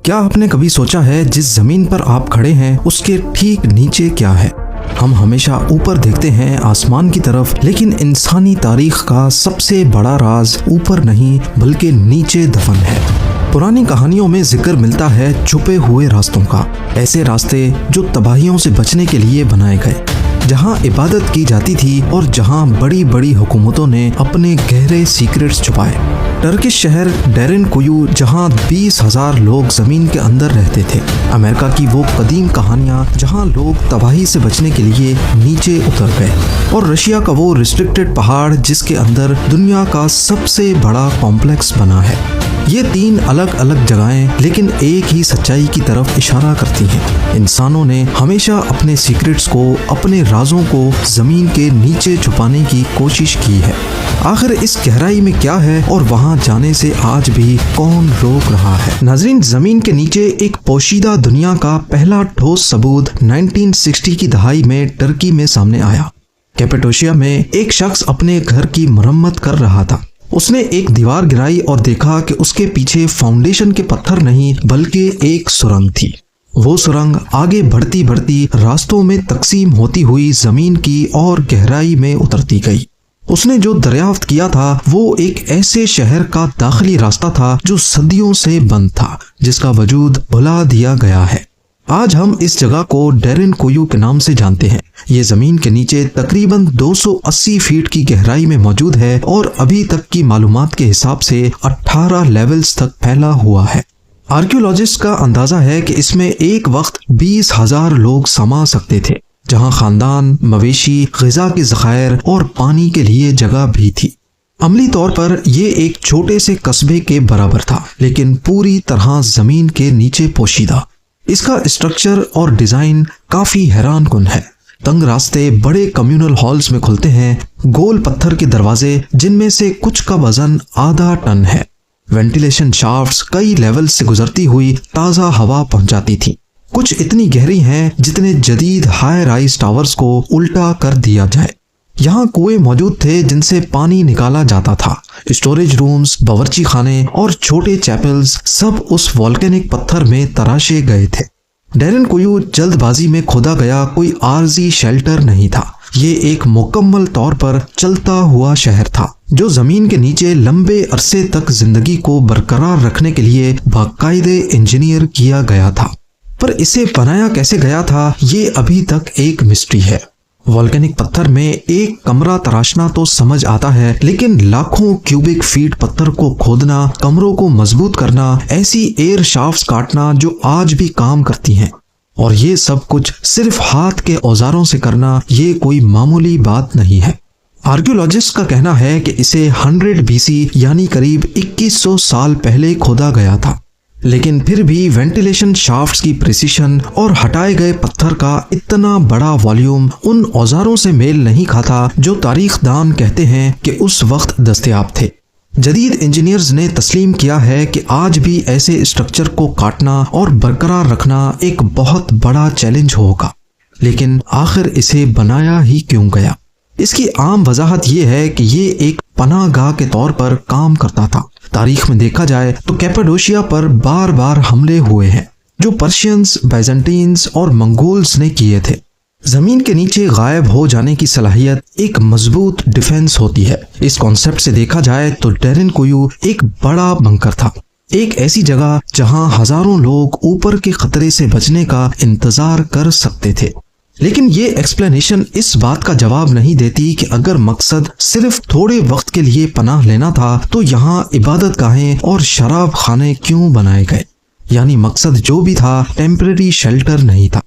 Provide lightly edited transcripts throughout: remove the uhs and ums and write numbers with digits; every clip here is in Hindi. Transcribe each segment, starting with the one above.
क्या आपने कभी सोचा है जिस जमीन पर आप खड़े हैं उसके ठीक नीचे क्या है? हम हमेशा ऊपर देखते हैं आसमान की तरफ, लेकिन इंसानी तारीख का सबसे बड़ा राज ऊपर नहीं बल्कि नीचे दफन है। पुरानी कहानियों में जिक्र मिलता है छुपे हुए रास्तों का, ऐसे रास्ते जो तबाहियों से बचने के लिए बनाए गए, जहां इबादत की जाती थी और जहां बड़ी बड़ी हुकूमतों ने अपने गहरे सीक्रेट्स छुपाए। टर्किश शहर डेरिन कुयू, जहां 20,000 लोग जमीन के अंदर रहते थे। अमेरिका की वो कदीम कहानियां जहां लोग तबाही से बचने के लिए नीचे उतर गए। और रशिया का वो रिस्ट्रिक्टेड पहाड़ जिसके अंदर दुनिया का सबसे बड़ा कॉम्प्लेक्स बना है। ये 3 अलग अलग जगहें लेकिन एक ही सच्चाई की तरफ इशारा करती हैं। इंसानों ने हमेशा अपने सीक्रेट्स को, अपने राजों को जमीन के नीचे छुपाने की कोशिश की है। आखिर इस गहराई में क्या है और वहां जाने से आज भी कौन रोक रहा है? नाज़रीन, जमीन के नीचे एक पोशीदा दुनिया का पहला ठोस सबूत 1960 की दहाई में टर्की में सामने आया। कैपेडोशिया में एक शख्स अपने घर की मरम्मत कर रहा था। उसने एक दीवार गिराई और देखा कि उसके पीछे फाउंडेशन के पत्थर नहीं बल्कि एक सुरंग थी। वो सुरंग आगे बढ़ती बढ़ती रास्तों में तकसीम होती हुई जमीन की और गहराई में उतरती गई। उसने जो दरियाफ्त किया था वो एक ऐसे शहर का दाखिली रास्ता था जो सदियों से बंद था, जिसका वजूद भुला दिया गया है। आज हम इस जगह को डेरिन कुयू के नाम से जानते हैं। ये जमीन के नीचे तकरीबन 280 फीट की गहराई में मौजूद है और अभी तक की मालूमात के हिसाब से 18 लेवल्स तक फैला हुआ है। आर्कियोलॉजिस्ट का अंदाजा है कि इसमें एक वक्त 20,000 लोग समा सकते थे, जहां खानदान, मवेशी, ग़िज़ा के ज़खायर और पानी के लिए जगह भी थी। अमली तौर पर यह एक छोटे से कस्बे के बराबर था, लेकिन पूरी तरह जमीन के नीचे पोशीदा। इसका स्ट्रक्चर और डिजाइन काफी हैरान कुन है। तंग रास्ते बड़े कम्युनल हॉल्स में खुलते हैं, गोल पत्थर के दरवाजे जिनमें से कुछ का वजन आधा टन है। वेंटिलेशन शाफ्ट्स कई लेवल से गुजरती हुई ताज़ा हवा पहुंचाती थी। कुछ इतनी गहरी हैं जितने जदीद हाई राइज टावर्स को उल्टा कर दिया जाए। यहाँ कुएं मौजूद थे जिनसे पानी निकाला जाता था। स्टोरेज रूम्स, बावर्ची खाने और छोटे चैपल्स सब उस वॉल्केनिक पत्थर में तराशे गए थे। डेरिन कुयू जल्दबाजी में खोदा गया कोई आरजी शेल्टर नहीं था। ये एक मुकम्मल तौर पर चलता हुआ शहर था जो जमीन के नीचे लंबे अरसे तक जिंदगी को बरकरार रखने के लिए बाकायदे इंजीनियर किया गया था। पर इसे बनाया कैसे गया था ये अभी तक एक मिस्ट्री है। वॉल्केनिक पत्थर में एक कमरा तराशना तो समझ आता है, लेकिन लाखों क्यूबिक फीट पत्थर को खोदना, कमरों को मजबूत करना, ऐसी एयर शाफ्ट्स काटना जो आज भी काम करती हैं, और ये सब कुछ सिर्फ हाथ के औजारों से करना, ये कोई मामूली बात नहीं है। आर्कियोलॉजिस्ट का कहना है कि इसे 100 BC यानी करीब 2100 साल पहले खोदा गया था, लेकिन फिर भी वेंटिलेशन शाफ्ट्स की प्रिसिशन और हटाए गए पत्थर का इतना बड़ा वॉल्यूम उन औजारों से मेल नहीं खाता जो तारीखदान कहते हैं कि उस वक्त दस्तयाब थे। जदीद इंजीनियर्स ने तस्लीम किया है कि आज भी ऐसे स्ट्रक्चर को काटना और बरकरार रखना एक बहुत बड़ा चैलेंज होगा। लेकिन आखिर इसे बनाया ही क्यों गया? इसकी आम वजाहत ये है कि ये एक पनाहगाह के तौर पर काम करता था। तारीख में देखा जाए तो कैपेडोशिया पर बार बार हमले हुए हैं जो पर्शियंस, बाइजेंटीन्स और मंगोल्स ने किए थे। जमीन के नीचे गायब हो जाने की सलाहियत एक मजबूत डिफेंस होती है। इस कॉन्सेप्ट से देखा जाए तो डेरिन कुयू एक बड़ा बंकर था, एक ऐसी जगह जहां हजारों लोग ऊपर के खतरे से बचने का इंतजार कर सकते थे। लेकिन ये एक्सप्लेनेशन इस बात का जवाब नहीं देती कि अगर मकसद सिर्फ थोड़े वक्त के लिए पनाह लेना था तो यहाँ इबादत गाहें और शराब खाने क्यों बनाए गए? यानी मकसद जो भी था टेम्परेरी शेल्टर नहीं था।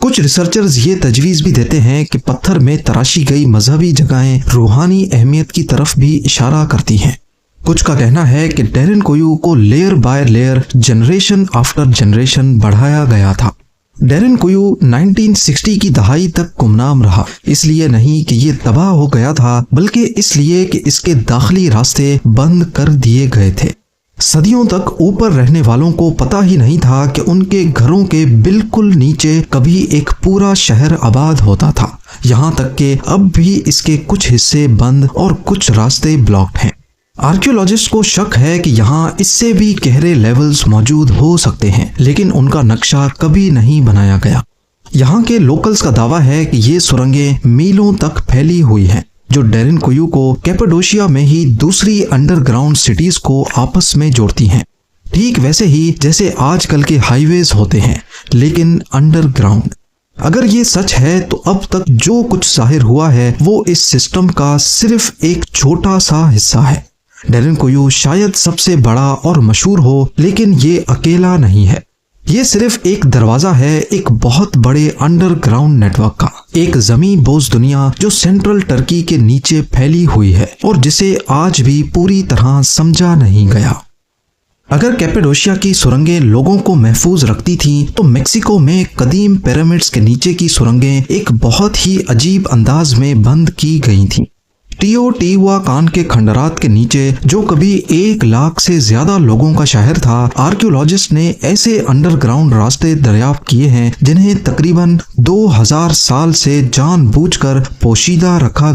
कुछ रिसर्चर्स ये तजवीज़ भी देते हैं कि पत्थर में तराशी गई मजहबी जगहें रूहानी अहमियत की तरफ भी इशारा करती हैं। कुछ का कहना है कि डेरिन कुयू को layer by layer, generation after generation बढ़ाया गया था। डेरिन कुयू 1960 की दहाई तक गुमनाम रहा, इसलिए नहीं कि ये तबाह हो गया था, बल्कि इसलिए कि इसके दाखिली रास्ते बंद कर दिए गए थे। सदियों तक ऊपर रहने वालों को पता ही नहीं था कि उनके घरों के बिल्कुल नीचे कभी एक पूरा शहर आबाद होता था। यहाँ तक कि अब भी इसके कुछ हिस्से बंद और कुछ रास्ते ब्लॉक्ड हैं। आर्कियोलॉजिस्ट को शक है कि यहाँ इससे भी गहरे लेवल्स मौजूद हो सकते हैं, लेकिन उनका नक्शा कभी नहीं बनाया गया। यहाँ के लोकल्स का दावा है कि ये सुरंगें मीलों तक फैली हुई हैं, जो डेरिनकुयु को कैपाडोशिया में ही दूसरी अंडरग्राउंड सिटीज को आपस में जोड़ती हैं। ठीक वैसे ही जैसे आजकल के हाईवेज होते हैं, लेकिन अंडरग्राउंड। अगर ये सच है तो अब तक जो कुछ जाहिर हुआ है वो इस सिस्टम का सिर्फ एक छोटा सा हिस्सा है। डेरिनकुयु शायद सबसे बड़ा और मशहूर हो, लेकिन ये अकेला नहीं है। ये सिर्फ एक दरवाजा है एक बहुत बड़े अंडरग्राउंड नेटवर्क का, एक जमीन बोझ दुनिया जो सेंट्रल टर्की के नीचे फैली हुई है और जिसे आज भी पूरी तरह समझा नहीं गया। अगर कैपाडोशिया की सुरंगें लोगों को महफूज रखती थीं, तो मेक्सिको में कदीम पिरामिड्स के नीचे की सुरंगें एक बहुत ही अजीब अंदाज में बंद की गई थीं। टिओटिहुआकान के खंडरात के नीचे, जो कभी 1 लाख से ज्यादा लोगों का शहर था, आर्कियोलॉजिस्ट ने ऐसे अंडरग्राउंड रास्ते दरियाफ्त किए हैं जिन्हें तकरीबन 2000 साल से जानबूझकर पोशीदा रखा